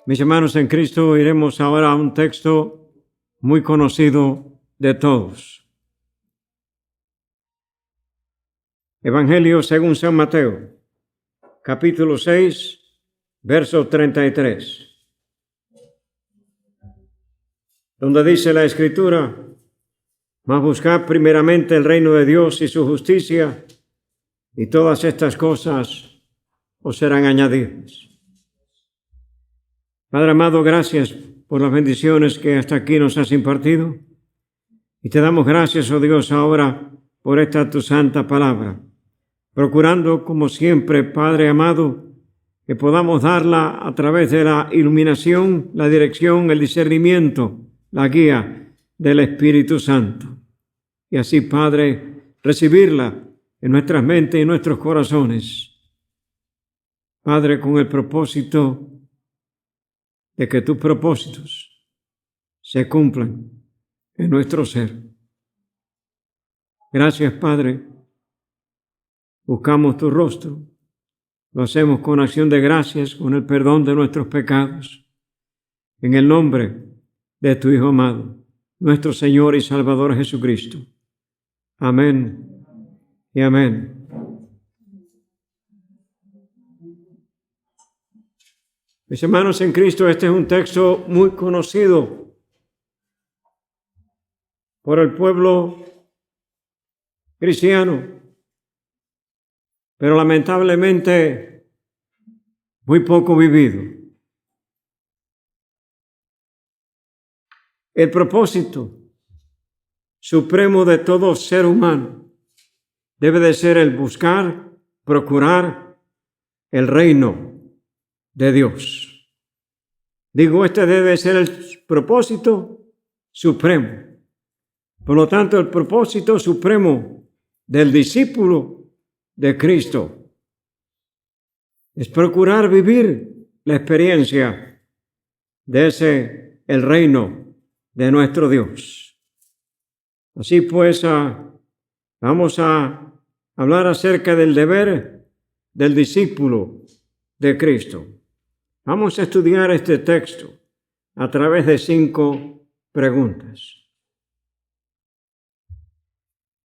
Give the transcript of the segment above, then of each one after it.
Mis hermanos en Cristo, iremos ahora a un texto muy conocido de todos. Evangelio según San Mateo, capítulo 6, verso 33, donde dice la Escritura: mas buscad primeramente el reino de Dios y su justicia, y todas estas cosas os serán añadidas. Padre amado, gracias por las bendiciones que hasta aquí nos has impartido, y te damos gracias, oh Dios, ahora por esta tu santa palabra, procurando, como siempre, Padre amado, que podamos darla a través de la iluminación, la dirección, el discernimiento, la guía del Espíritu Santo. Y así, Padre, recibirla en nuestras mentes y en nuestros corazones. Padre, con el propósito de que tus propósitos se cumplan en nuestro ser. Gracias, Padre. Buscamos tu rostro. Lo hacemos con acción de gracias, con el perdón de nuestros pecados. En el nombre de tu Hijo amado, nuestro Señor y Salvador Jesucristo. Amén y amén. Mis hermanos en Cristo, este es un texto muy conocido por el pueblo cristiano, pero lamentablemente muy poco vivido. El propósito supremo de todo ser humano debe de ser el buscar, procurar el reino de Dios. Digo, este debe ser el propósito supremo. Por lo tanto, el propósito supremo del discípulo de Cristo es procurar vivir la experiencia de el reino de nuestro Dios. Así pues, vamos a hablar acerca del deber del discípulo de Cristo. Vamos a estudiar este texto a través de 5 preguntas.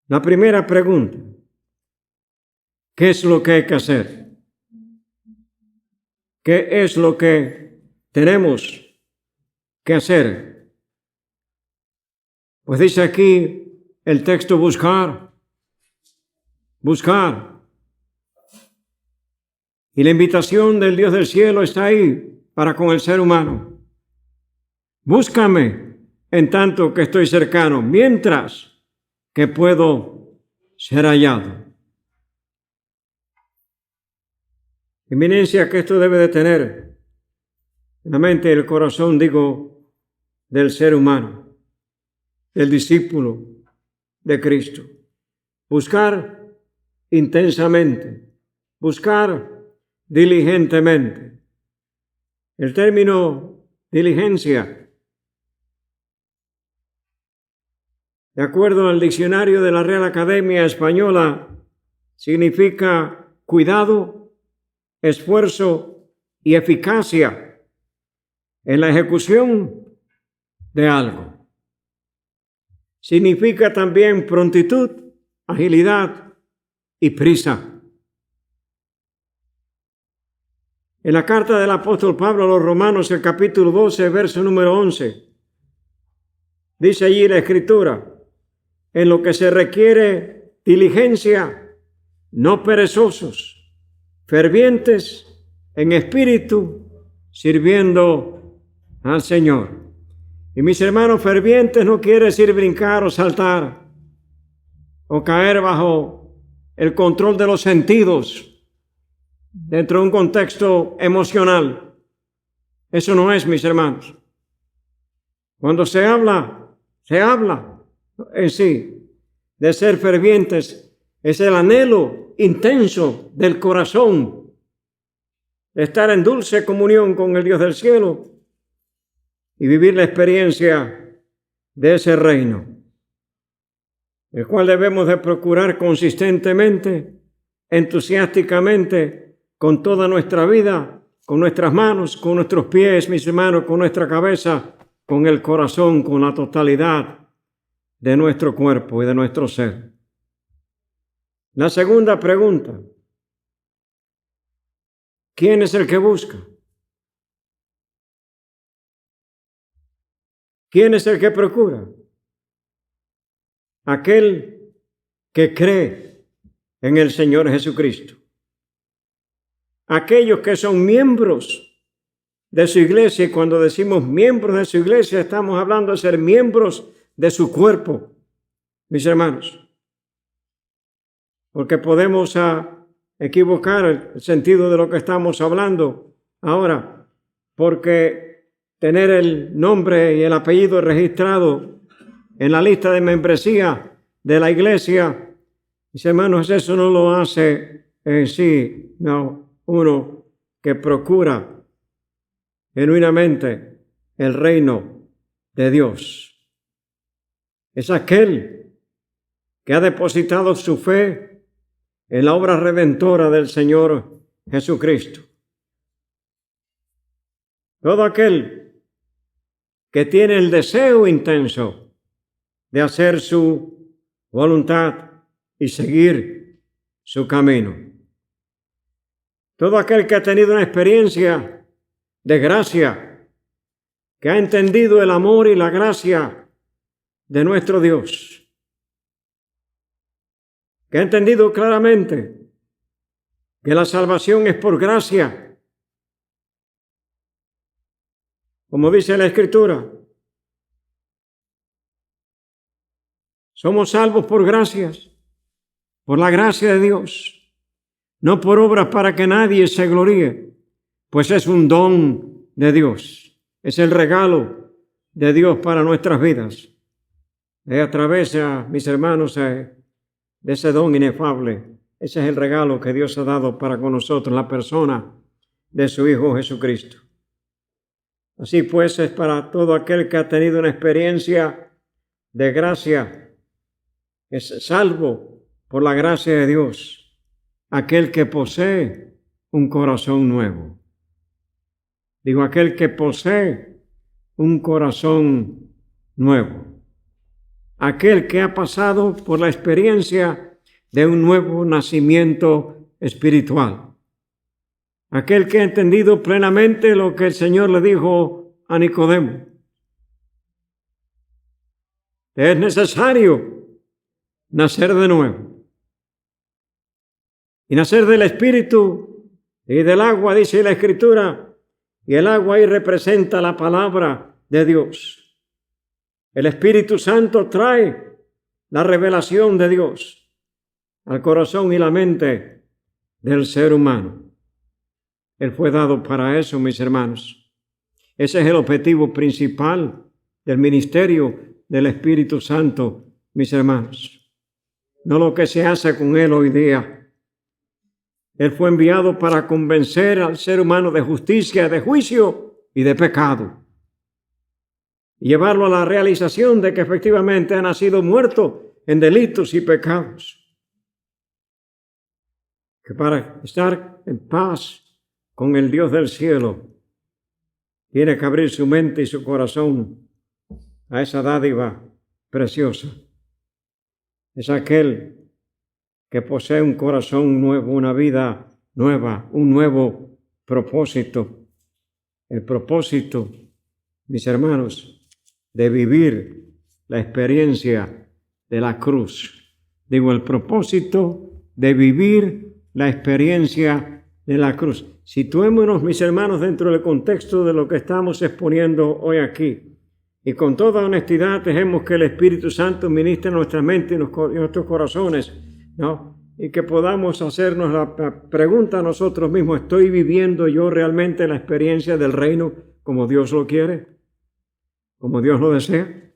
La primera pregunta: ¿qué es lo que hay que hacer? ¿Qué es lo que tenemos que hacer? Pues dice aquí el texto: buscar. Y la invitación del Dios del cielo está ahí para con el ser humano. Búscame en tanto que estoy cercano, mientras que puedo ser hallado. Eminencia que esto debe de tener en la mente y el corazón, digo, del ser humano, del discípulo de Cristo. Buscar intensamente, buscar diligentemente. El término diligencia, de acuerdo al diccionario de la Real Academia Española, significa cuidado, esfuerzo y eficacia en la ejecución de algo. Significa también prontitud, agilidad y prisa. En la carta del apóstol Pablo a los Romanos, el capítulo 12, verso número 11, dice allí la Escritura: en lo que se requiere diligencia, no perezosos, fervientes en espíritu, sirviendo al Señor. Y mis hermanos, fervientes no quiere decir brincar o saltar o caer bajo el control de los sentidos dentro de un contexto emocional. Eso no es, mis hermanos. Cuando se habla en sí de ser fervientes, es el anhelo intenso del corazón de estar en dulce comunión con el Dios del cielo y vivir la experiencia de ese reino. el cual debemos de procurar consistentemente, entusiásticamente, con toda nuestra vida, con nuestras manos, con nuestros pies, mis hermanos, con nuestra cabeza, con el corazón, con la totalidad de nuestro cuerpo y de nuestro ser. La segunda pregunta: ¿quién es el que busca? ¿Quién es el que procura? Aquel que cree en el Señor Jesucristo. Aquellos que son miembros de su iglesia, y cuando decimos miembros de su iglesia, estamos hablando de ser miembros de su cuerpo, mis hermanos. Porque podemos equivocar el sentido de lo que estamos hablando ahora, porque tener el nombre y el apellido registrado en la lista de membresía de la iglesia, mis hermanos, eso no lo hace en sí, no, uno que procura genuinamente el reino de Dios. Es aquel que ha depositado su fe en la obra redentora del Señor Jesucristo. Todo aquel que tiene el deseo intenso de hacer su voluntad y seguir su camino. Todo aquel que ha tenido una experiencia de gracia, que ha entendido el amor y la gracia de nuestro Dios, que ha entendido claramente que la salvación es por gracia. Como dice la Escritura, somos salvos por gracias, por la gracia de Dios, no por obras para que nadie se gloríe, pues es un don de Dios, es el regalo de Dios para nuestras vidas. Y a través, mis hermanos, de ese don inefable, ese es el regalo que Dios ha dado para con nosotros, la persona de su Hijo Jesucristo. Así pues, es para todo aquel que ha tenido una experiencia de gracia, es salvo por la gracia de Dios, aquel que posee un corazón nuevo. Digo, aquel que posee un corazón nuevo. Aquel que ha pasado por la experiencia de un nuevo nacimiento espiritual. Aquel que ha entendido plenamente lo que el Señor le dijo a Nicodemo. Es necesario nacer de nuevo. Y nacer del Espíritu y del agua, dice la Escritura, y el agua ahí representa la palabra de Dios. El Espíritu Santo trae la revelación de Dios al corazón y la mente del ser humano. Él fue dado para eso, mis hermanos. Ese es el objetivo principal del ministerio del Espíritu Santo, mis hermanos. No lo que se hace con él hoy día. Él fue enviado para convencer al ser humano de justicia, de juicio y de pecado. Y llevarlo a la realización de que efectivamente ha nacido muerto en delitos y pecados. Que para estar en paz con el Dios del cielo, tiene que abrir su mente y su corazón a esa dádiva preciosa. Es aquel que posee un corazón nuevo, una vida nueva, un nuevo propósito. El propósito, mis hermanos, de vivir la experiencia de la cruz. Digo, el propósito de vivir la experiencia de la cruz. Situémonos, mis hermanos, dentro del contexto de lo que estamos exponiendo hoy aquí. Y con toda honestidad dejemos que el Espíritu Santo ministre en nuestra mente y nuestros corazones, ¿no? Y que podamos hacernos la pregunta a nosotros mismos: ¿estoy viviendo yo realmente la experiencia del reino como Dios lo quiere? ¿Como Dios lo desea?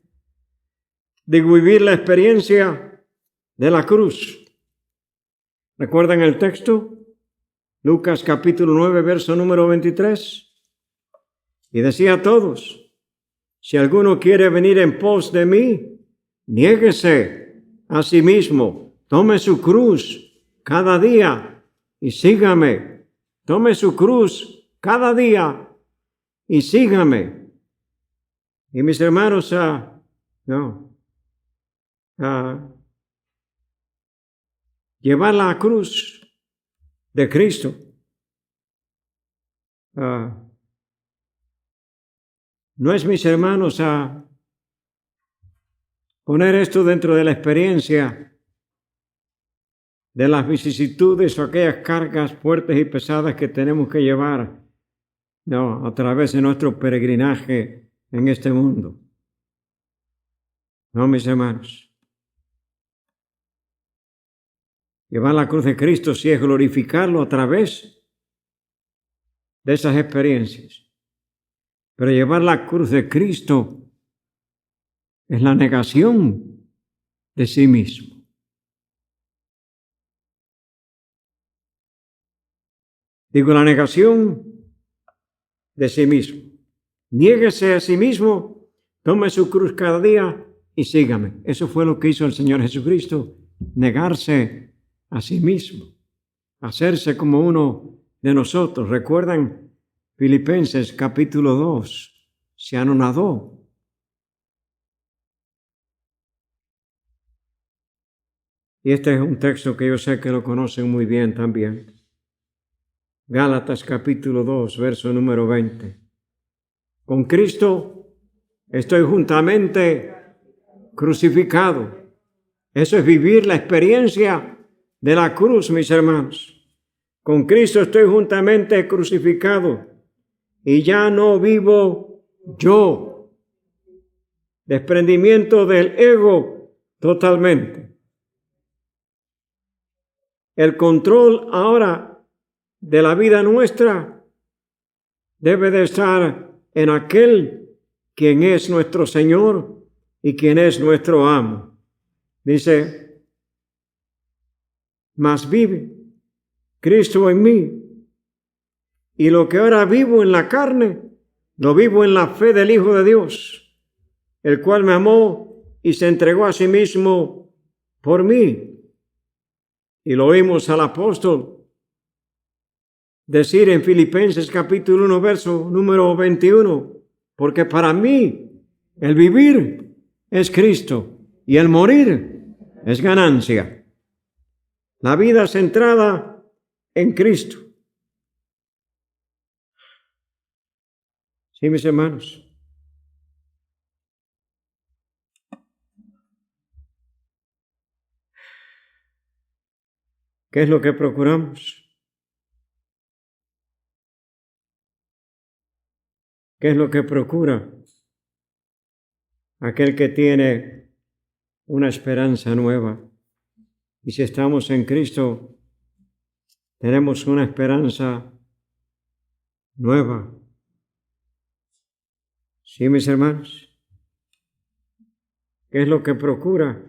Digo, vivir la experiencia de la cruz. ¿Recuerdan el texto? Lucas capítulo 9, verso número 23. Y decía a todos: si alguno quiere venir en pos de mí, niéguese a sí mismo. Tome su cruz cada día y sígame. Tome su cruz cada día y sígame. Y mis hermanos, llevar la cruz de Cristo no es, mis hermanos, poner esto dentro de la experiencia de las vicisitudes o aquellas cargas fuertes y pesadas que tenemos que llevar a través de nuestro peregrinaje en este mundo. No, mis hermanos. Llevar la cruz de Cristo sí es glorificarlo a través de esas experiencias. Pero llevar la cruz de Cristo es la negación de sí mismo. Digo, la negación de sí mismo. Niéguese a sí mismo, tome su cruz cada día y sígame. Eso fue lo que hizo el Señor Jesucristo, negarse a sí mismo, hacerse como uno de nosotros. ¿Recuerdan Filipenses capítulo 2? Se anonadó. Y este es un texto que yo sé que lo conocen muy bien también. Gálatas capítulo 2, verso número 20. Con Cristo estoy juntamente crucificado. Eso es vivir la experiencia de la cruz, mis hermanos. Con Cristo estoy juntamente crucificado y ya no vivo yo. Desprendimiento del ego totalmente. El control ahora de la vida nuestra debe de estar en aquel quien es nuestro Señor y quien es nuestro amo. Dice, mas vive Cristo en mí, y lo que ahora vivo en la carne, lo vivo en la fe del Hijo de Dios, el cual me amó y se entregó a sí mismo por mí. Y lo oímos al apóstol decir en Filipenses capítulo 1, verso número 21, porque para mí el vivir es Cristo y el morir es ganancia. La vida centrada en Cristo. Sí, mis hermanos. ¿Qué es lo que procuramos? ¿Qué es lo que procura aquel que tiene una esperanza nueva? Y si estamos en Cristo, tenemos una esperanza nueva. Sí, mis hermanos. ¿Qué es lo que procura?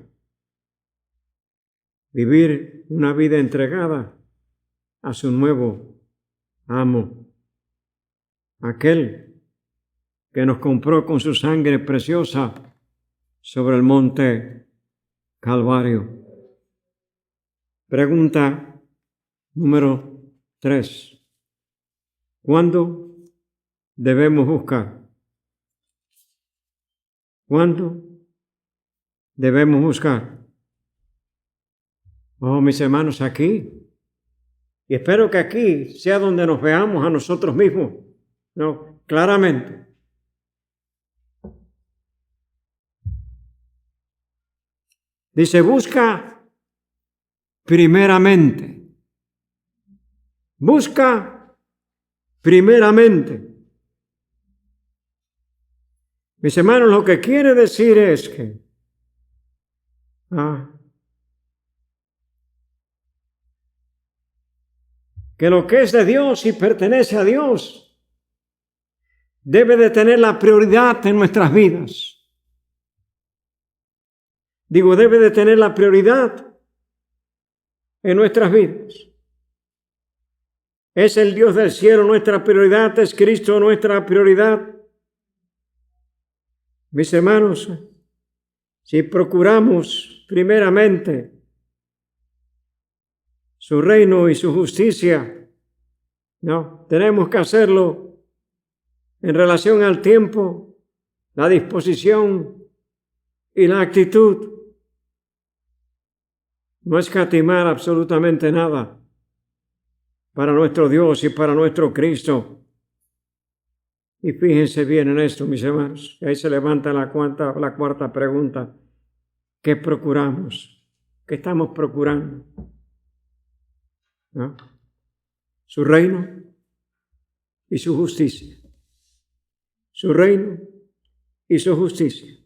Vivir una vida entregada a su nuevo amo, aquel que nos compró con su sangre preciosa sobre el monte Calvario. Pregunta número 3. ¿Cuándo debemos buscar? ¿Cuándo debemos buscar? Oh, mis hermanos, aquí. Y espero que aquí sea donde nos veamos a nosotros mismos, ¿no? Claramente. Dice, busca primeramente. Busca primeramente. Mis hermanos, lo que quiere decir es que lo que es de Dios y pertenece a Dios debe de tener la prioridad en nuestras vidas. Digo, debe de tener la prioridad en nuestras vidas. Es el Dios del cielo nuestra prioridad, es Cristo nuestra prioridad. Mis hermanos, si procuramos primeramente su reino y su justicia. No, tenemos que hacerlo en relación al tiempo, la disposición y la actitud. No escatimar absolutamente nada para nuestro Dios y para nuestro Cristo. Y fíjense bien en esto, mis hermanos. Ahí se levanta la cuarta pregunta. ¿Qué procuramos? ¿Qué estamos procurando? ¿No? Su reino y su justicia. Su reino y su justicia.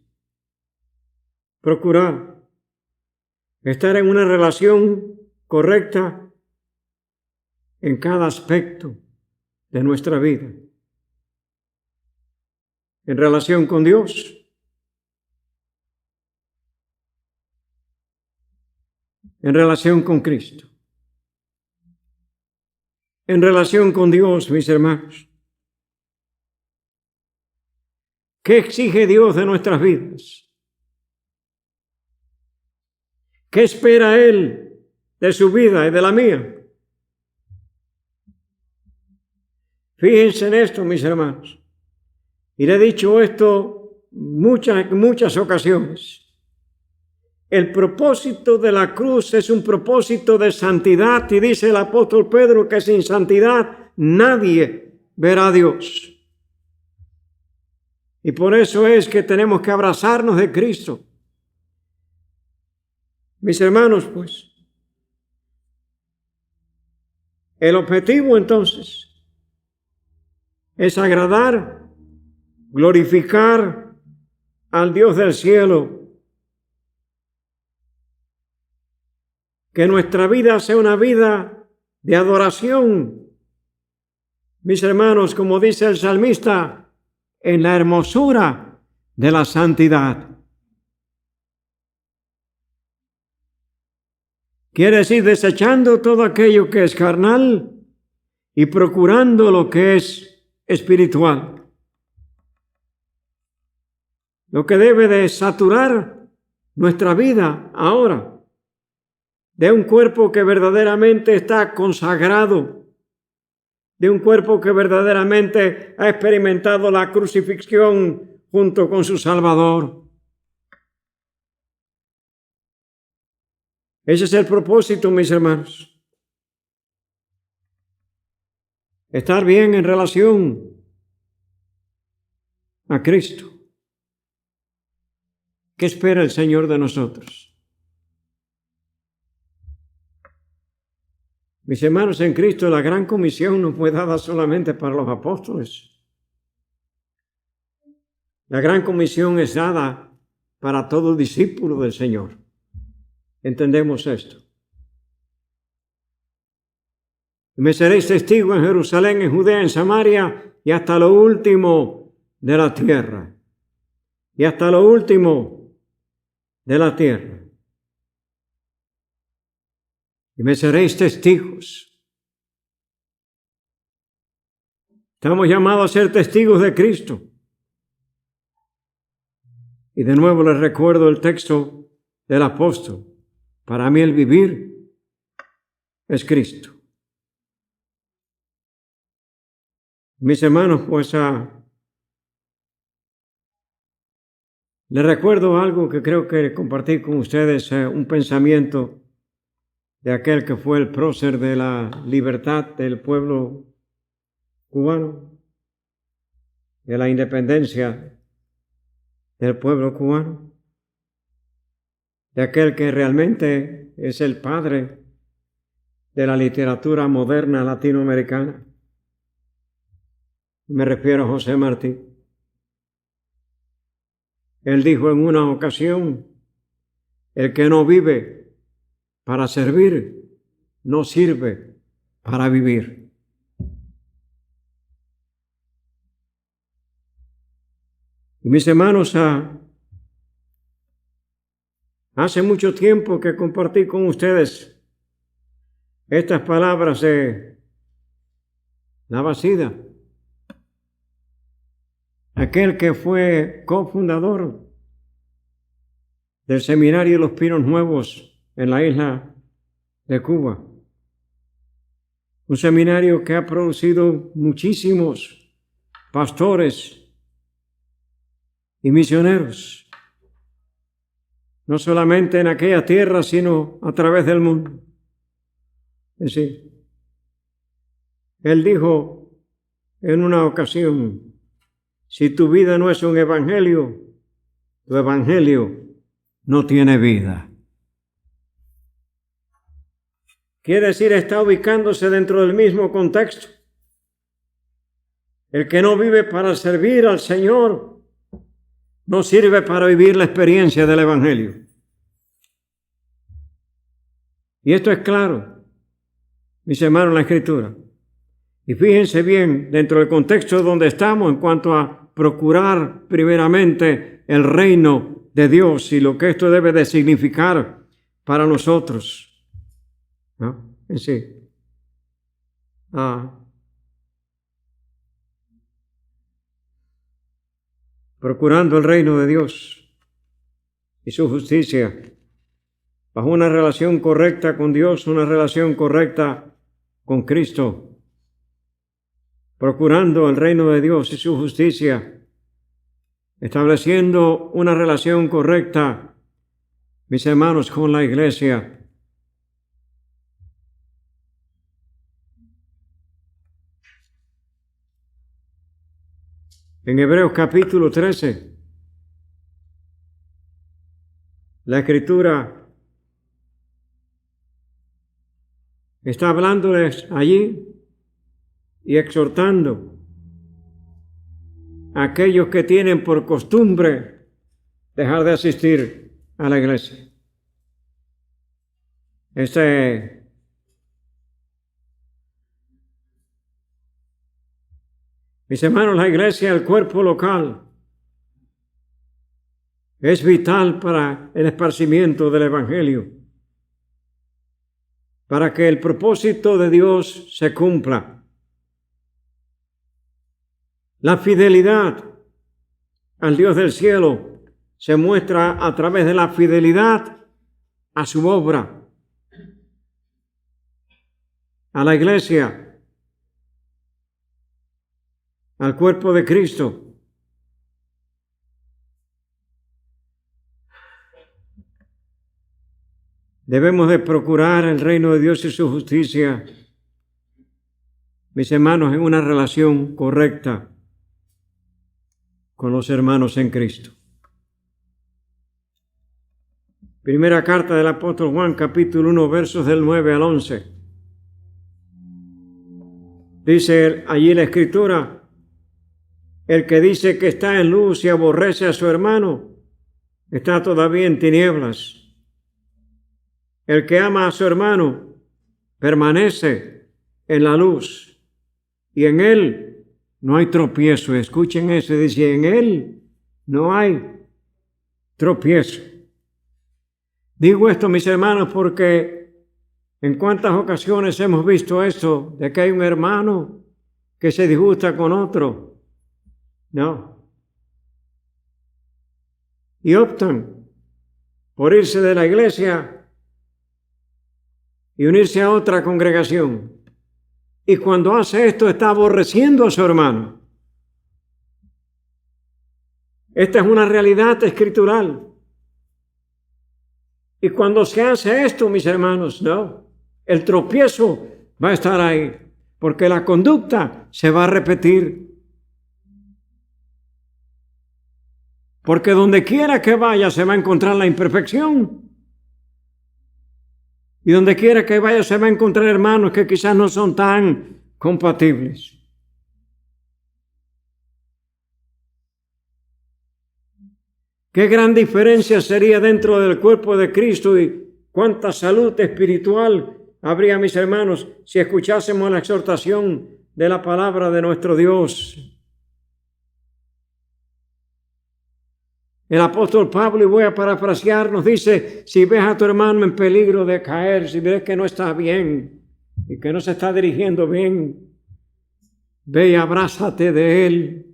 Procurar estar en una relación correcta en cada aspecto de nuestra vida. En relación con Dios, en relación con Cristo, en relación con Dios, mis hermanos. ¿Qué exige Dios de nuestras vidas? ¿Qué espera Él de su vida y de la mía? Fíjense en esto, mis hermanos. Y le he dicho esto muchas ocasiones. El propósito de la cruz es un propósito de santidad, y dice el apóstol Pedro que sin santidad nadie verá a Dios. Y por eso es que tenemos que abrazarnos de Cristo. Mis hermanos, pues, el objetivo entonces es agradar, glorificar al Dios del cielo. Que nuestra vida sea una vida de adoración. Mis hermanos, como dice el salmista, en la hermosura de la santidad. Quiere decir, desechando todo aquello que es carnal y procurando lo que es espiritual. Lo que debe de saturar nuestra vida ahora, de un cuerpo que verdaderamente está consagrado, de un cuerpo que verdaderamente ha experimentado la crucifixión junto con su Salvador. Ese es el propósito, mis hermanos. Estar bien en relación a Cristo. ¿Qué espera el Señor de nosotros? Mis hermanos en Cristo, la gran comisión no fue dada solamente para los apóstoles. La gran comisión es dada para todo discípulo del Señor. ¿Entendemos esto? Me seréis testigos en Jerusalén, en Judea, en Samaria y hasta lo último de la tierra. Y hasta lo último de la tierra. Y me seréis testigos. Estamos llamados a ser testigos de Cristo. Y de nuevo les recuerdo el texto del apóstol. Para mí el vivir es Cristo. Mis hermanos, pues les recuerdo algo que creo que compartí con ustedes, un pensamiento de aquel que fue el prócer de la libertad del pueblo cubano, de la independencia del pueblo cubano, de aquel que realmente es el padre de la literatura moderna latinoamericana. Me refiero a José Martí. Él dijo en una ocasión, el que no vive para servir, no sirve para vivir. Mis hermanos, hace mucho tiempo que compartí con ustedes estas palabras de Navasida, aquel que fue cofundador del Seminario Los Pinos Nuevos en la isla de Cuba. Un seminario que ha producido muchísimos pastores y misioneros, no solamente en aquella tierra, sino a través del mundo. Es decir, él dijo en una ocasión, si tu vida no es un evangelio, tu evangelio no tiene vida. Quiere decir, está ubicándose dentro del mismo contexto. El que no vive para servir al Señor no sirve para vivir la experiencia del evangelio. Y esto es claro, mis hermanos, en la Escritura. Y fíjense bien, dentro del contexto donde estamos en cuanto a procurar primeramente el reino de Dios y lo que esto debe de significar para nosotros, ¿no? En sí. Procurando el reino de Dios y su justicia, bajo una relación correcta con Dios, una relación correcta con Cristo, procurando el reino de Dios y su justicia, estableciendo una relación correcta, mis hermanos, con la iglesia. En Hebreos capítulo 13, la Escritura está hablándoles allí y exhortando a aquellos que tienen por costumbre dejar de asistir a la iglesia. Mis hermanos, la iglesia, el cuerpo local, es vital para el esparcimiento del evangelio, para que el propósito de Dios se cumpla. La fidelidad al Dios del cielo se muestra a través de la fidelidad a su obra, a la iglesia, al cuerpo de Cristo. Debemos de procurar el reino de Dios y su justicia, mis hermanos, en una relación correcta con los hermanos en Cristo. Primera carta del apóstol Juan, capítulo 1, versos del 9 al 11. Dice allí la Escritura, el que dice que está en luz y aborrece a su hermano, está todavía en tinieblas. El que ama a su hermano permanece en la luz y en él no hay tropiezo. Escuchen eso, dice, en él no hay tropiezo. Digo esto, mis hermanos, porque en cuántas ocasiones hemos visto esto, de que hay un hermano que se disgusta con otro. No. Y optan por irse de la iglesia y unirse a otra congregación. Y cuando hace esto está aborreciendo a su hermano. Esta es una realidad escritural. Y cuando se hace esto, mis hermanos, no, el tropiezo va a estar ahí, porque la conducta se va a repetir. Porque donde quiera que vaya se va a encontrar la imperfección. Y donde quiera que vaya se va a encontrar hermanos que quizás no son tan compatibles. Qué gran diferencia sería dentro del cuerpo de Cristo y cuánta salud espiritual habría, mis hermanos, si escuchásemos la exhortación de la palabra de nuestro Dios. El apóstol Pablo, y voy a parafrasear, nos dice, si ves a tu hermano en peligro de caer, si ves que no está bien y que no se está dirigiendo bien, ve y abrázate de él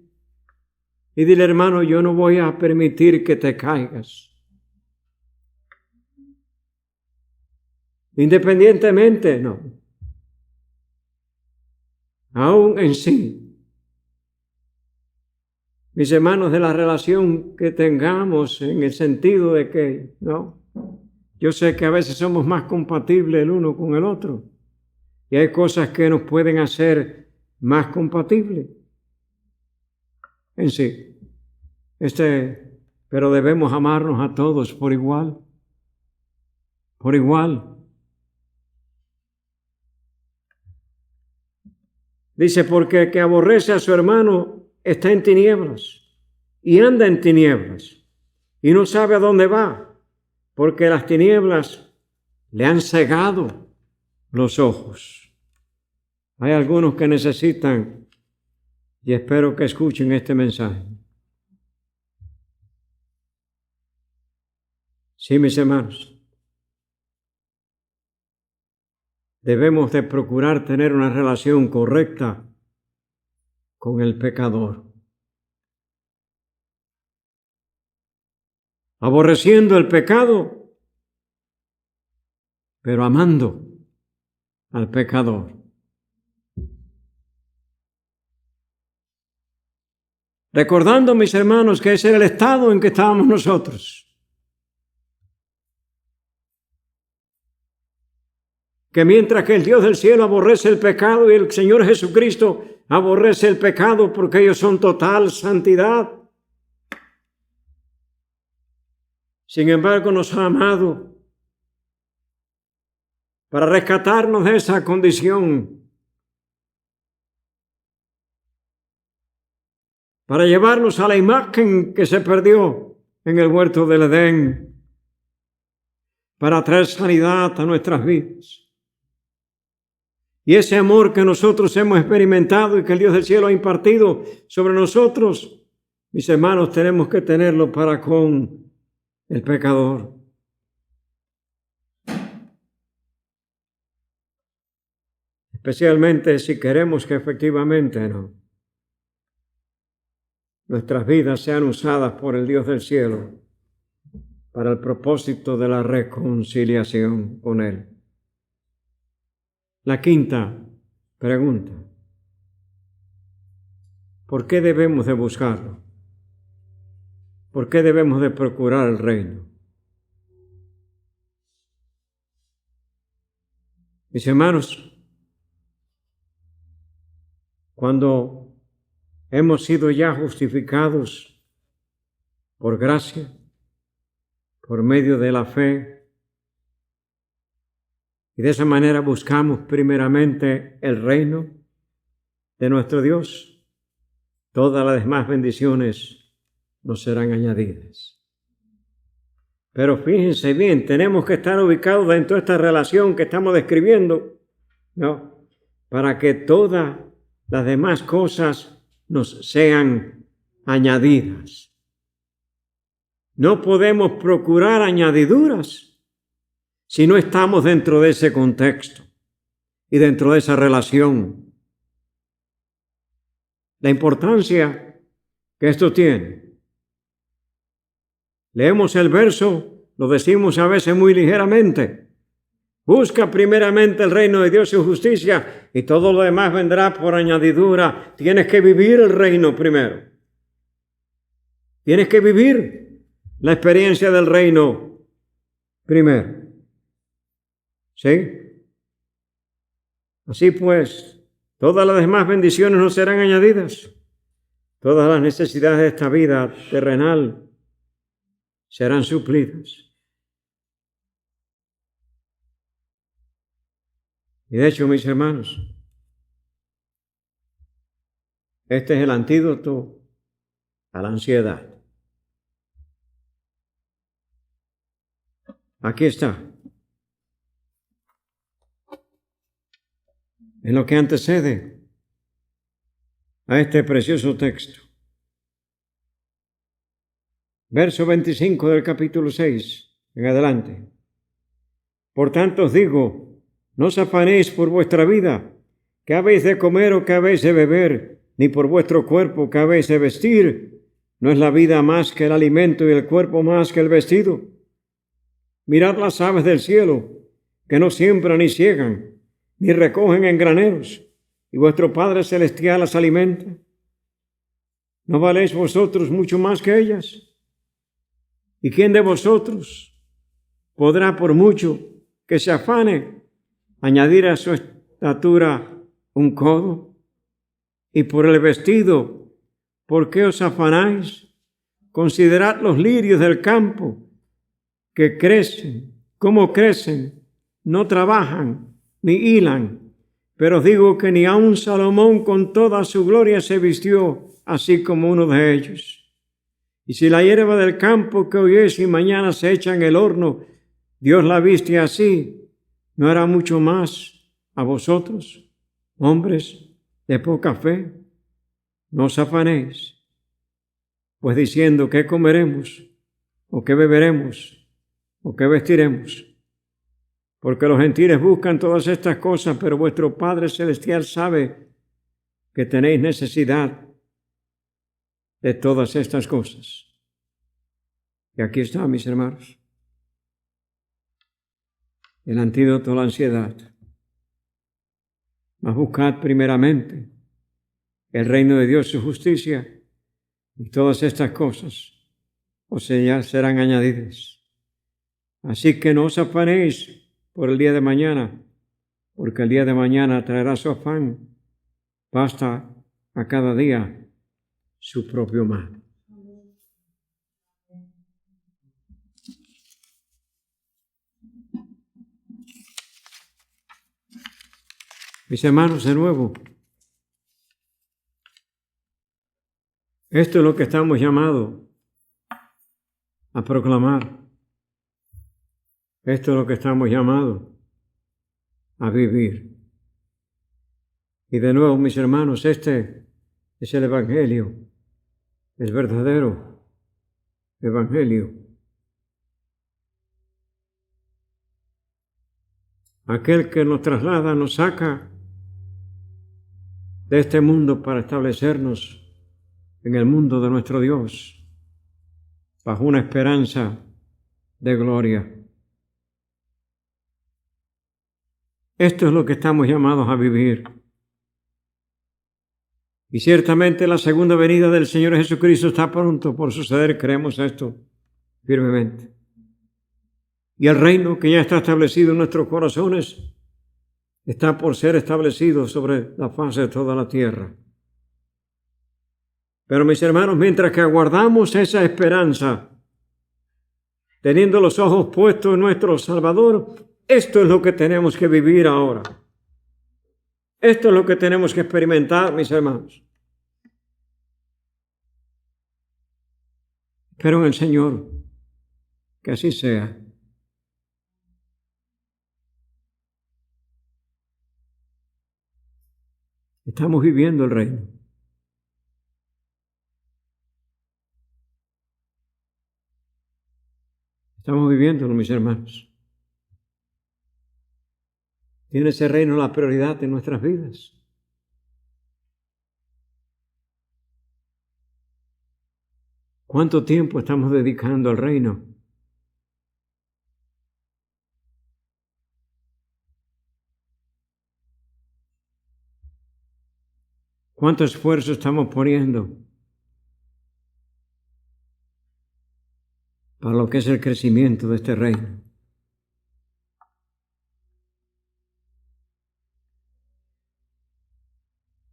y dile, hermano, yo no voy a permitir que te caigas. independientemente, no. Aún en sí, mis hermanos, de la relación que tengamos en el sentido de que, no, yo sé que a veces somos más compatibles el uno con el otro y hay cosas que nos pueden hacer más compatibles en sí. Pero debemos amarnos a todos por igual. Por igual. Dice, porque el que aborrece a su hermano está en tinieblas y anda en tinieblas y no sabe a dónde va, porque las tinieblas le han cegado los ojos. Hay algunos que necesitan, y espero que escuchen este mensaje. Sí, mis hermanos, debemos de procurar tener una relación correcta con el pecador. Aborreciendo el pecado, pero amando al pecador. Recordando, mis hermanos, que ese era el estado en que estábamos nosotros. Que mientras que el Dios del cielo aborrece el pecado y el Señor Jesucristo aborrece el pecado porque ellos son total santidad. Sin embargo, nos ha amado para rescatarnos de esa condición, para llevarnos a la imagen que se perdió en el huerto del Edén, para traer sanidad a nuestras vidas. Y ese amor que nosotros hemos experimentado y que el Dios del cielo ha impartido sobre nosotros, mis hermanos, tenemos que tenerlo para con el pecador. Especialmente si queremos que efectivamente nuestras vidas sean usadas por el Dios del cielo para el propósito de la reconciliación con Él. La quinta pregunta: ¿por qué debemos de buscarlo? ¿Por qué debemos de procurar el reino? Mis hermanos, cuando hemos sido ya justificados por gracia, por medio de la fe, y de esa manera buscamos primeramente el reino de nuestro Dios, todas las demás bendiciones nos serán añadidas. Pero fíjense bien, tenemos que estar ubicados dentro de esta relación que estamos describiendo, ¿no? Para que todas las demás cosas nos sean añadidas. No podemos procurar añadiduras si no estamos dentro de ese contexto y dentro de esa relación. La importancia que esto tiene. Leemos el verso, lo decimos a veces muy ligeramente. Busca primeramente el reino de Dios y su justicia y todo lo demás vendrá por añadidura. Tienes que vivir el reino primero. Tienes que vivir la experiencia del reino primero. ¿Sí? Así pues, todas las demás bendiciones nos serán añadidas. Todas las necesidades de esta vida terrenal serán suplidas. Y de hecho, mis hermanos, este es el antídoto a la ansiedad. Aquí está. En lo que antecede a este precioso texto. Verso 25 del capítulo 6 en adelante. Por tanto os digo, no os afanéis por vuestra vida, qué habéis de comer o qué habéis de beber, ni por vuestro cuerpo qué habéis de vestir. ¿No es la vida más que el alimento y el cuerpo más que el vestido? Mirad las aves del cielo, que no siembran ni ciegan, ni recogen en graneros, y vuestro Padre Celestial las alimenta. ¿No valéis vosotros mucho más que ellas? ¿Y quién de vosotros podrá, por mucho que se afane, añadir a su estatura un codo? Y por el vestido, ¿por qué os afanáis? Considerad los lirios del campo, que crecen, cómo crecen, no trabajan ni hilan, pero os digo que ni aun Salomón con toda su gloria se vistió así como uno de ellos. Y si la hierba del campo que hoy es y mañana se echa en el horno, Dios la viste así, ¿no hará mucho más a vosotros, hombres de poca fe? No os afanéis, pues diciendo qué comeremos, o qué beberemos, o qué vestiremos. Porque los gentiles buscan todas estas cosas, pero vuestro Padre Celestial sabe que tenéis necesidad de todas estas cosas. Y aquí está, mis hermanos, el antídoto a la ansiedad. Mas buscad primeramente el reino de Dios, su justicia, y todas estas cosas os serán añadidas. Así que no os afanéis por el día de mañana, porque el día de mañana traerá su afán. Basta a cada día su propio mal. Mis hermanos, de nuevo, esto es lo que estamos llamados a proclamar. Esto es lo que estamos llamados a vivir. Y de nuevo, mis hermanos, este es el Evangelio, el verdadero Evangelio. Aquel que nos traslada, nos saca de este mundo para establecernos en el mundo de nuestro Dios, bajo una esperanza de gloria. Esto es lo que estamos llamados a vivir. Y ciertamente la segunda venida del Señor Jesucristo está pronto por suceder, creemos esto firmemente. Y el reino que ya está establecido en nuestros corazones está por ser establecido sobre la faz de toda la tierra. Pero mis hermanos, mientras que aguardamos esa esperanza, teniendo los ojos puestos en nuestro Salvador, esto es lo que tenemos que vivir ahora. Esto es lo que tenemos que experimentar, mis hermanos. Pero en el Señor, que así sea. Estamos viviendo el reino. Estamos viviéndolo, mis hermanos. ¿Tiene ese reino la prioridad en nuestras vidas? ¿Cuánto tiempo estamos dedicando al reino? ¿Cuánto esfuerzo estamos poniendo para lo que es el crecimiento de este reino?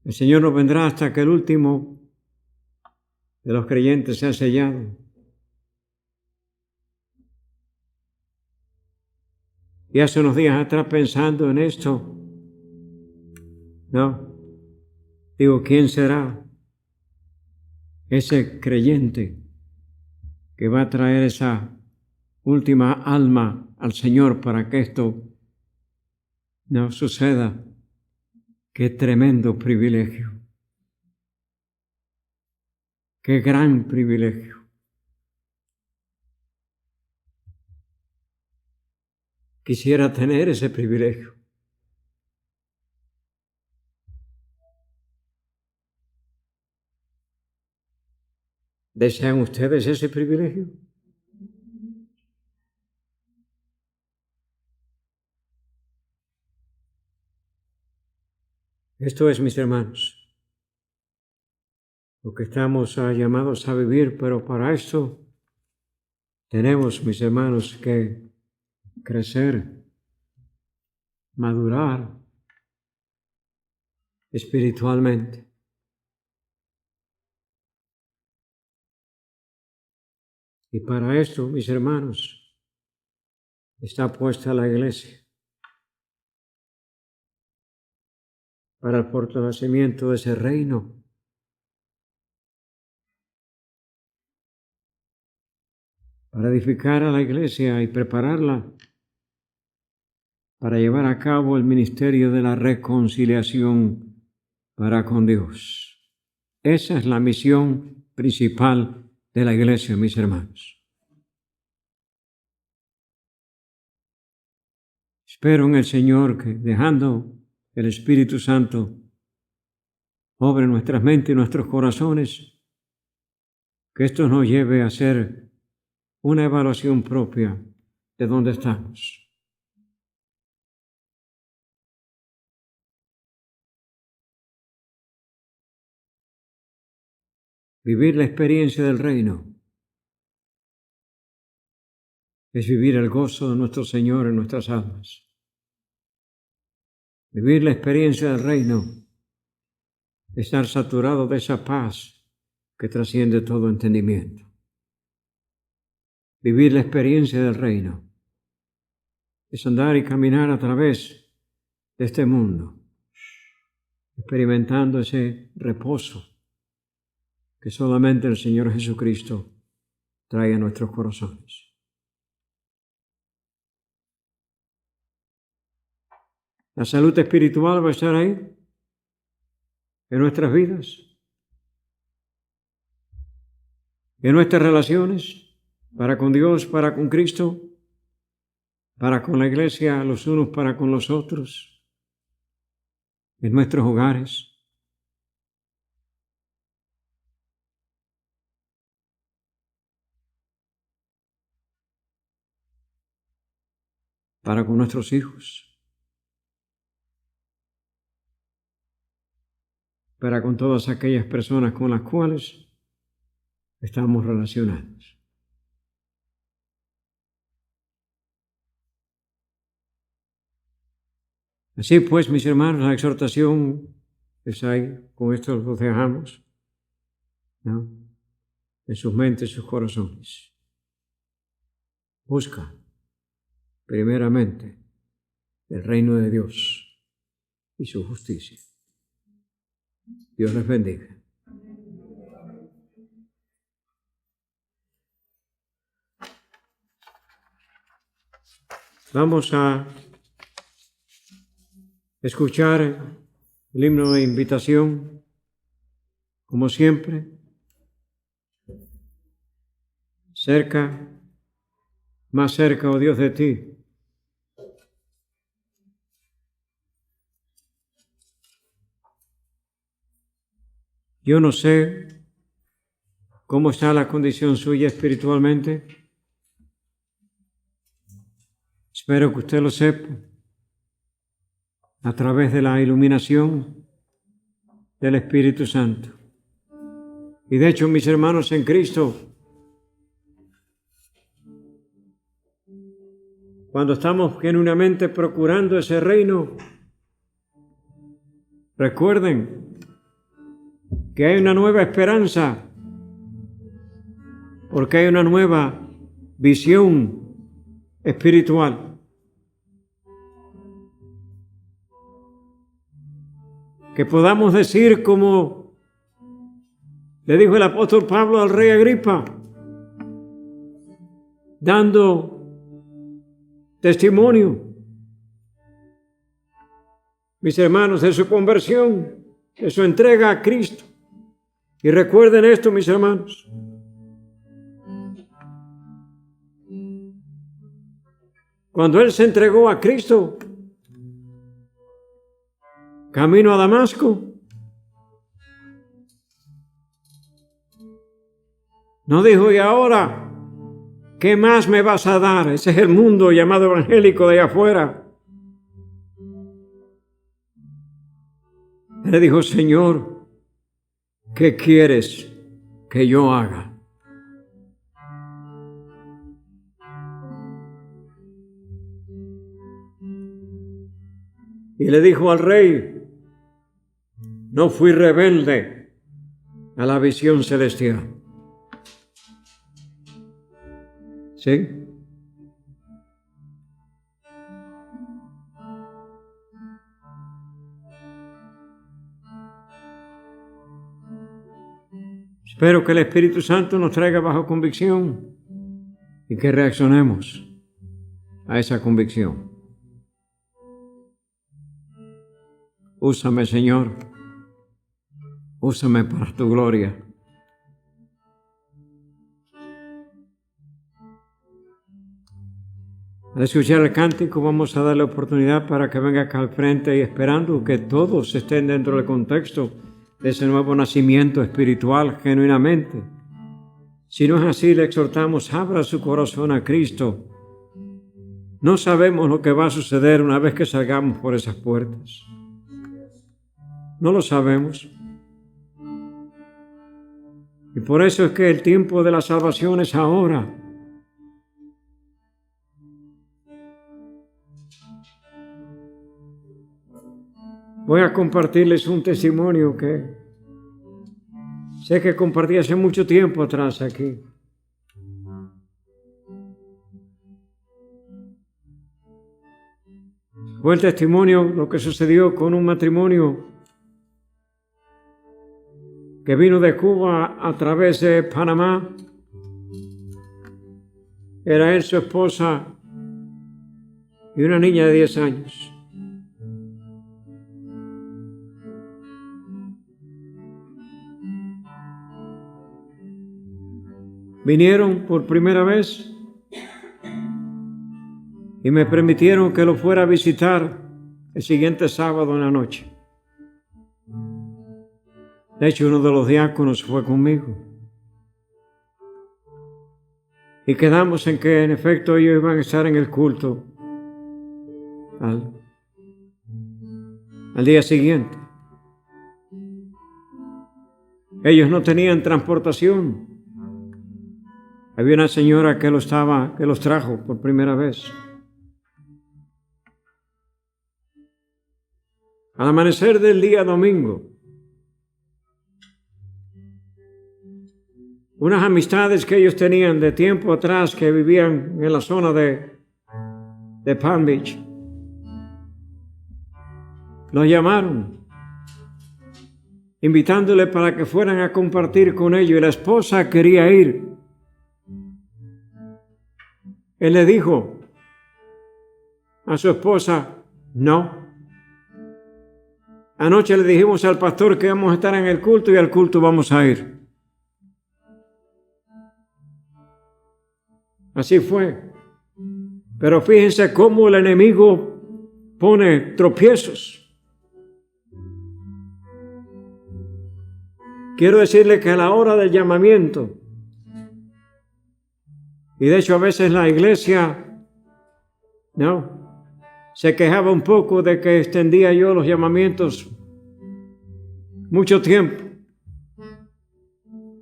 El Señor no vendrá hasta que el último de los creyentes sea sellado. Y hace unos días atrás, pensando en esto, digo, ¿quién será ese creyente que va a traer esa última alma al Señor para que esto no suceda? ¡Qué tremendo privilegio! ¡Qué gran privilegio! Quisiera tener ese privilegio. ¿Desean ustedes ese privilegio? Esto es, mis hermanos, lo que estamos llamados a vivir, pero para esto tenemos, mis hermanos, que crecer, madurar espiritualmente. Y para esto, mis hermanos, está puesta la iglesia, para el fortalecimiento de ese reino. Para edificar a la iglesia y prepararla para llevar a cabo el ministerio de la reconciliación para con Dios. Esa es la misión principal de la iglesia, mis hermanos. Espero en el Señor que, dejando el Espíritu Santo obre en nuestras mentes y nuestros corazones, que esto nos lleve a hacer una evaluación propia de dónde estamos. Vivir la experiencia del reino es vivir el gozo de nuestro Señor en nuestras almas. Vivir la experiencia del reino es estar saturado de esa paz que trasciende todo entendimiento. Vivir la experiencia del reino es andar y caminar a través de este mundo, experimentando ese reposo que solamente el Señor Jesucristo trae a nuestros corazones. La salud espiritual va a estar ahí, en nuestras vidas, en nuestras relaciones, para con Dios, para con Cristo, para con la iglesia, los unos para con los otros, en nuestros hogares. Para con nuestros hijos, para con todas aquellas personas con las cuales estamos relacionados. Así pues, mis hermanos, la exhortación es ahí, con esto los dejamos, ¿no?, en sus mentes, sus corazones. Busca primeramente el reino de Dios y su justicia. Dios les bendiga. Vamos a escuchar el himno de invitación, como siempre, cerca, más cerca, oh Dios, de ti. Yo no sé cómo está la condición suya espiritualmente. Espero que usted lo sepa a través de la iluminación del Espíritu Santo. Y de hecho, mis hermanos en Cristo, cuando estamos genuinamente procurando ese reino, recuerden que hay una nueva esperanza, porque hay una nueva visión espiritual. Que podamos decir, como le dijo el apóstol Pablo al rey Agripa, dando testimonio, mis hermanos, de su conversión, de su entrega a Cristo. Y recuerden esto, mis hermanos: cuando él se entregó a Cristo, camino a Damasco, no dijo: ¿y ahora qué más me vas a dar? Ese es el mundo llamado evangélico de allá afuera. Le dijo, Señor, ¿qué quieres que yo haga? Y le dijo al rey, no fui rebelde a la visión celestial. ¿Sí? Espero que el Espíritu Santo nos traiga bajo convicción y que reaccionemos a esa convicción. Úsame, Señor. Úsame para tu gloria. Al escuchar el cántico vamos a darle oportunidad para que venga acá al frente y esperando que todos estén dentro del contexto de ese nuevo nacimiento espiritual genuinamente. Si no es así, le exhortamos, abra su corazón a Cristo. No sabemos lo que va a suceder una vez que salgamos por esas puertas. No lo sabemos. Y por eso es que el tiempo de la salvación es ahora. Voy a compartirles un testimonio que sé que compartí hace mucho tiempo atrás aquí. Fue el testimonio lo que sucedió con un matrimonio que vino de Cuba a través de Panamá. Era él, su esposa y una niña de 10 años. Vinieron por primera vez y me permitieron que lo fuera a visitar el siguiente sábado en la noche. De hecho, uno de los diáconos fue conmigo. Y quedamos en que, en efecto, ellos iban a estar en el culto al día siguiente. Ellos no tenían transportación. Había una señora que los trajo por primera vez. Al amanecer del día domingo, unas amistades que ellos tenían de tiempo atrás que vivían en la zona de Palm Beach, los llamaron, invitándole para que fueran a compartir con ellos, y la esposa quería ir. Él le dijo a su esposa, no. Anoche le dijimos al pastor que vamos a estar en el culto y al culto vamos a ir. Así fue. Pero fíjense cómo el enemigo pone tropiezos. Quiero decirle que a la hora del llamamiento, y de hecho a veces la iglesia, se quejaba un poco de que extendía yo los llamamientos mucho tiempo.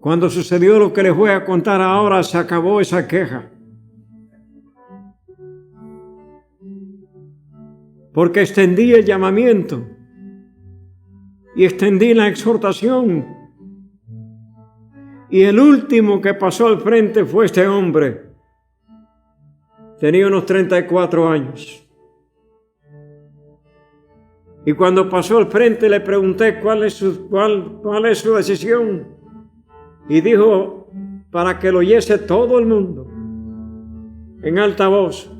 Cuando sucedió lo que les voy a contar ahora, se acabó esa queja. Porque extendí el llamamiento y extendí la exhortación. Y el último que pasó al frente fue este hombre. Tenía unos 34 años. Y cuando pasó al frente le pregunté cuál es su decisión. Y dijo, para que lo oyese todo el mundo, en alta voz,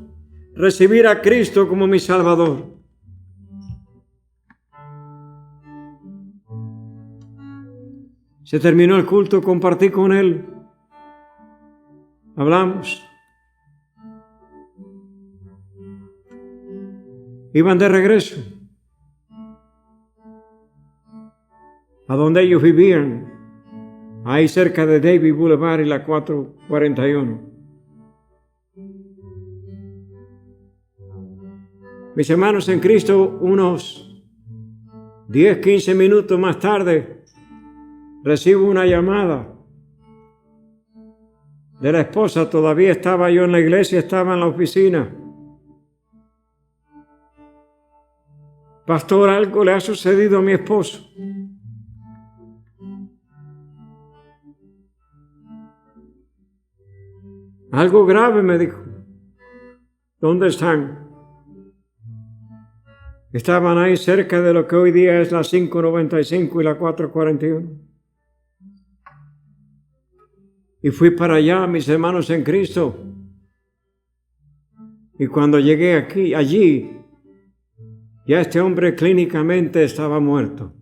recibir a Cristo como mi Salvador. Se terminó el culto, compartí con él, hablamos. Iban de regreso a donde ellos vivían, ahí cerca de Davis Boulevard y la 441. Mis hermanos en Cristo, unos 10, 15 minutos más tarde, recibo una llamada de la esposa. Todavía estaba yo en la iglesia, estaba en la oficina. Pastor, algo le ha sucedido a mi esposo. Algo grave, me dijo. ¿Dónde están? Estaban ahí cerca de lo que hoy día es la 595 y la 441. Y fui para allá, mis hermanos en Cristo. Y cuando llegué allí, ya este hombre clínicamente estaba muerto.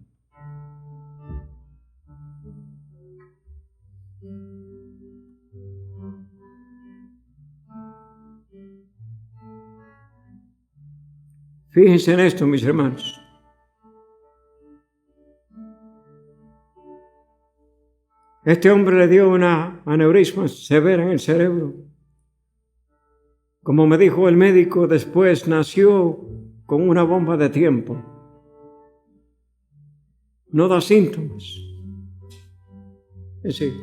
Fíjense en esto, mis hermanos. Este hombre le dio una aneurisma severa en el cerebro. Como me dijo el médico, después nació con una bomba de tiempo. No da síntomas. Es decir,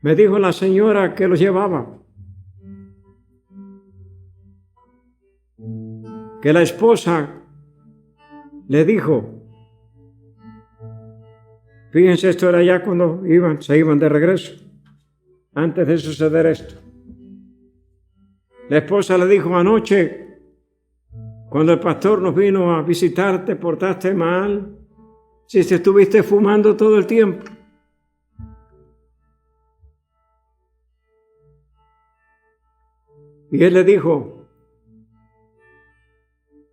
me dijo la señora que lo llevaba, que la esposa le dijo, fíjense, esto era ya cuando se iban de regreso, antes de suceder esto. La esposa le dijo, anoche, cuando el pastor nos vino a visitar, te portaste mal, si te estuviste fumando todo el tiempo. Y él le dijo,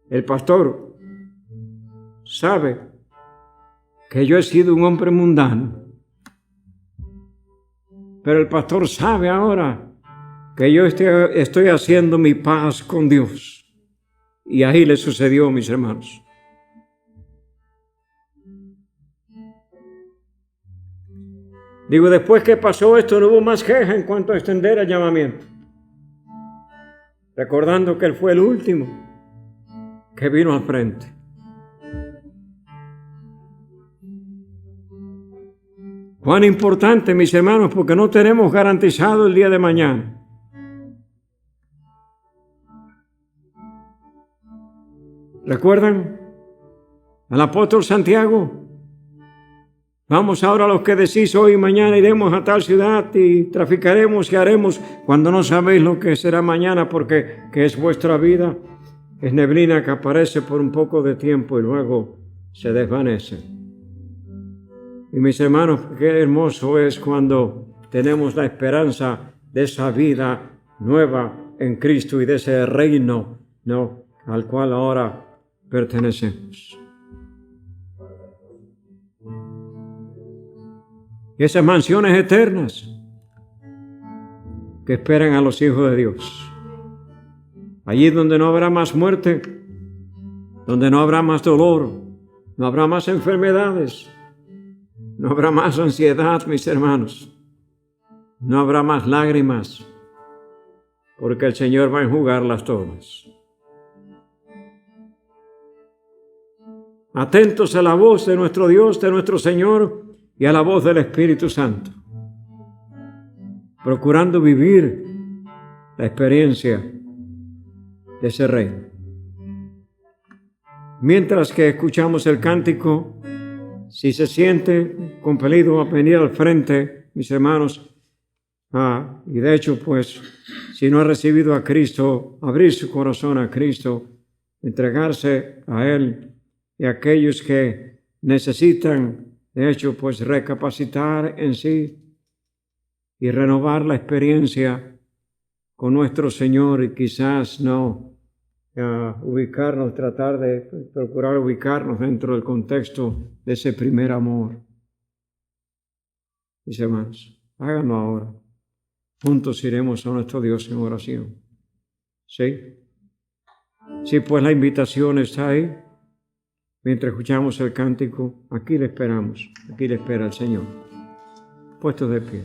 el pastor sabe que yo he sido un hombre mundano, pero el pastor sabe ahora que yo estoy haciendo mi paz con Dios. Y ahí le sucedió, mis hermanos. Digo, después que pasó esto, no hubo más queja en cuanto a extender el llamamiento. Recordando que él fue el último que vino al frente. Cuán importante, mis hermanos, porque no tenemos garantizado el día de mañana. ¿Recuerdan al apóstol Santiago? Vamos ahora a los que decís, hoy y mañana iremos a tal ciudad y traficaremos y haremos, cuando no sabéis lo que será mañana, porque que es vuestra vida, es neblina que aparece por un poco de tiempo y luego se desvanece. Y mis hermanos, qué hermoso es cuando tenemos la esperanza de esa vida nueva en Cristo y de ese reino, ¿no?, al cual ahora pertenecemos. Y esas mansiones eternas que esperan a los hijos de Dios. Allí donde no habrá más muerte, donde no habrá más dolor, no habrá más enfermedades, no habrá más ansiedad, mis hermanos. No habrá más lágrimas, porque el Señor va a enjugarlas todas. Atentos a la voz de nuestro Dios, de nuestro Señor, y a la voz del Espíritu Santo, procurando vivir la experiencia de ese reino. Mientras que escuchamos el cántico, si se siente compelido a venir al frente, mis hermanos, y de hecho, pues, si no ha recibido a Cristo, abrir su corazón a Cristo, entregarse a Él, y a aquellos que necesitan, de hecho, pues recapacitar en sí y renovar la experiencia con nuestro Señor y quizás no ubicarnos, tratar de procurar ubicarnos dentro del contexto de ese primer amor. Mis hermanos, háganlo ahora. Juntos iremos a nuestro Dios en oración. ¿Sí? Sí, pues la invitación está ahí. Mientras escuchamos el cántico, aquí le esperamos, aquí le espera el Señor. Puestos de pie.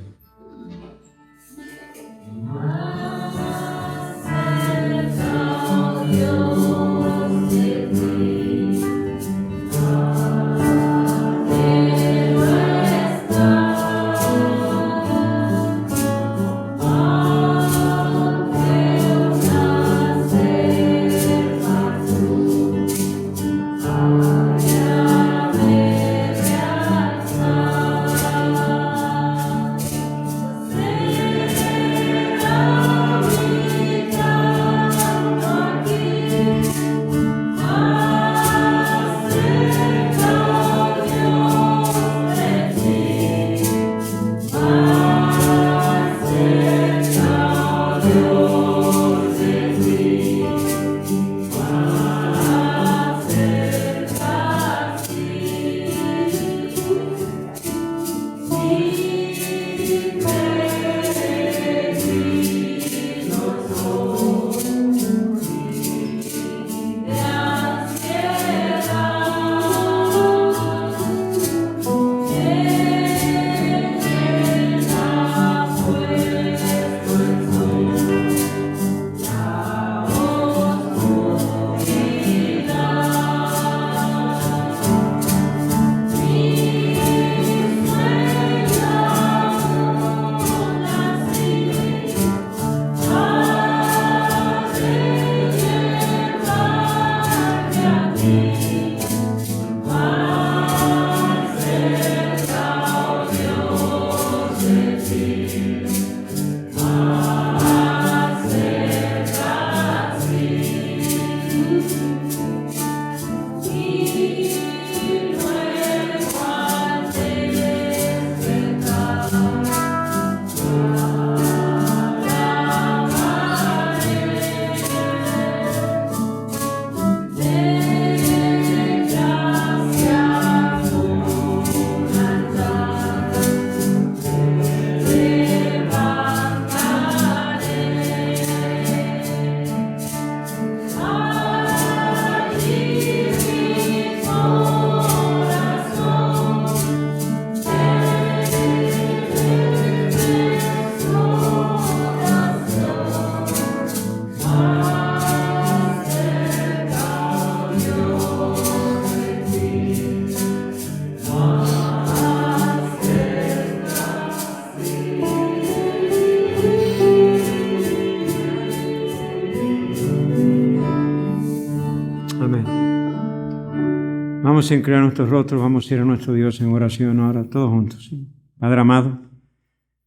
Vamos a inclinar nuestros rostros, vamos a ir a nuestro Dios en oración ahora, todos juntos. ¿Sí? Padre amado,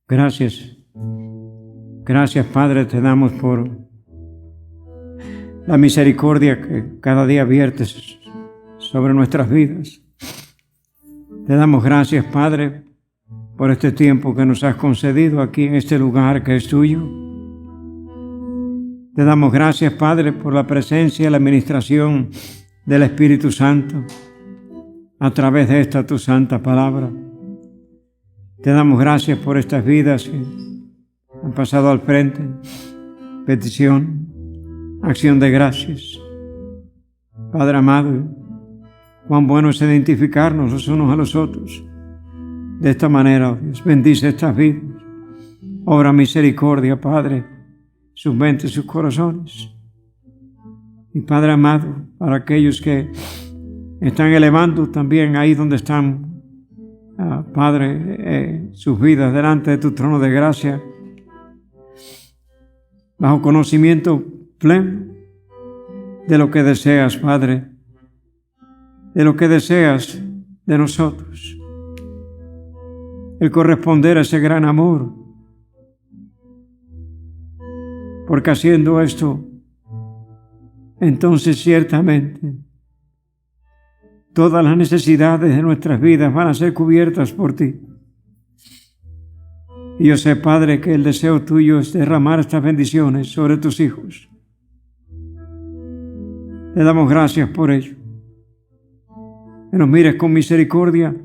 gracias. Gracias, Padre, te damos por la misericordia que cada día viertes sobre nuestras vidas. Te damos gracias, Padre, por este tiempo que nos has concedido aquí en este lugar que es tuyo. Te damos gracias, Padre, por la presencia y la administración del Espíritu Santo a través de esta tu santa palabra. Te damos gracias por estas vidas que han pasado al frente. Petición, acción de gracias. Padre amado, cuán bueno es identificarnos los unos a los otros. De esta manera, oh Dios, bendice estas vidas. Obra misericordia, Padre, sus mentes y sus corazones. Y Padre amado, para aquellos que están elevando también ahí donde están, Padre, sus vidas delante de tu trono de gracia, bajo conocimiento pleno de lo que deseas, Padre, de lo que deseas de nosotros, el corresponder a ese gran amor, porque haciendo esto, entonces ciertamente todas las necesidades de nuestras vidas van a ser cubiertas por ti. Y yo sé, Padre, que el deseo tuyo es derramar estas bendiciones sobre tus hijos. Te damos gracias por ello. Que nos mires con misericordia,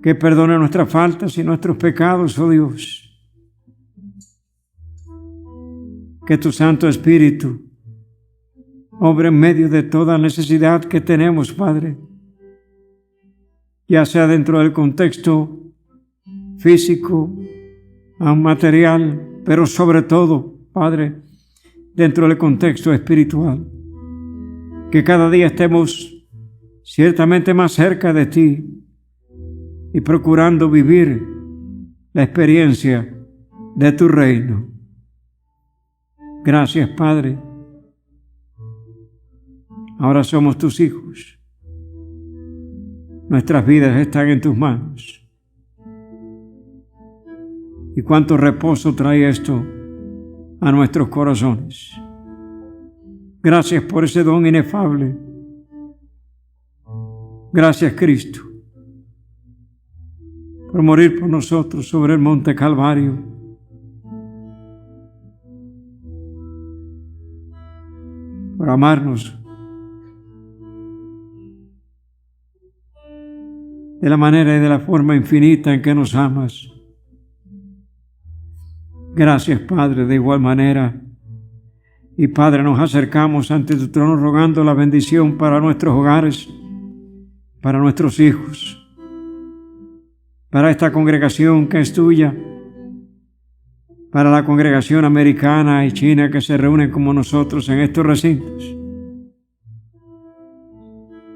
que perdone nuestras faltas y nuestros pecados, oh Dios. Que tu Santo Espíritu obra en medio de toda necesidad que tenemos, Padre, ya sea dentro del contexto físico, material, pero sobre todo, Padre, dentro del contexto espiritual. Que cada día estemos ciertamente más cerca de ti y procurando vivir la experiencia de tu reino. Gracias, Padre. Ahora somos tus hijos. Nuestras vidas están en tus manos. Y cuánto reposo trae esto a nuestros corazones. Gracias por ese don inefable. Gracias, Cristo, por morir por nosotros sobre el monte Calvario. Por amarnos de la manera y de la forma infinita en que nos amas. Gracias, Padre, de igual manera. Y Padre, nos acercamos ante tu trono rogando la bendición para nuestros hogares, para nuestros hijos, para esta congregación que es tuya, para la congregación americana y china que se reúnen como nosotros en estos recintos.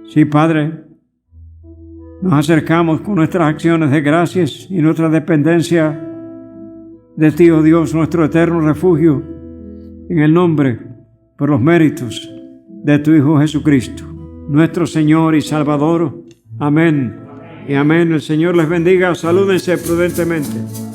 Sí, Padre, nos acercamos con nuestras acciones de gracias y nuestra dependencia de ti, oh Dios, nuestro eterno refugio, en el nombre, por los méritos de tu Hijo Jesucristo, nuestro Señor y Salvador. Amén y amén. El Señor les bendiga. Salúdense prudentemente.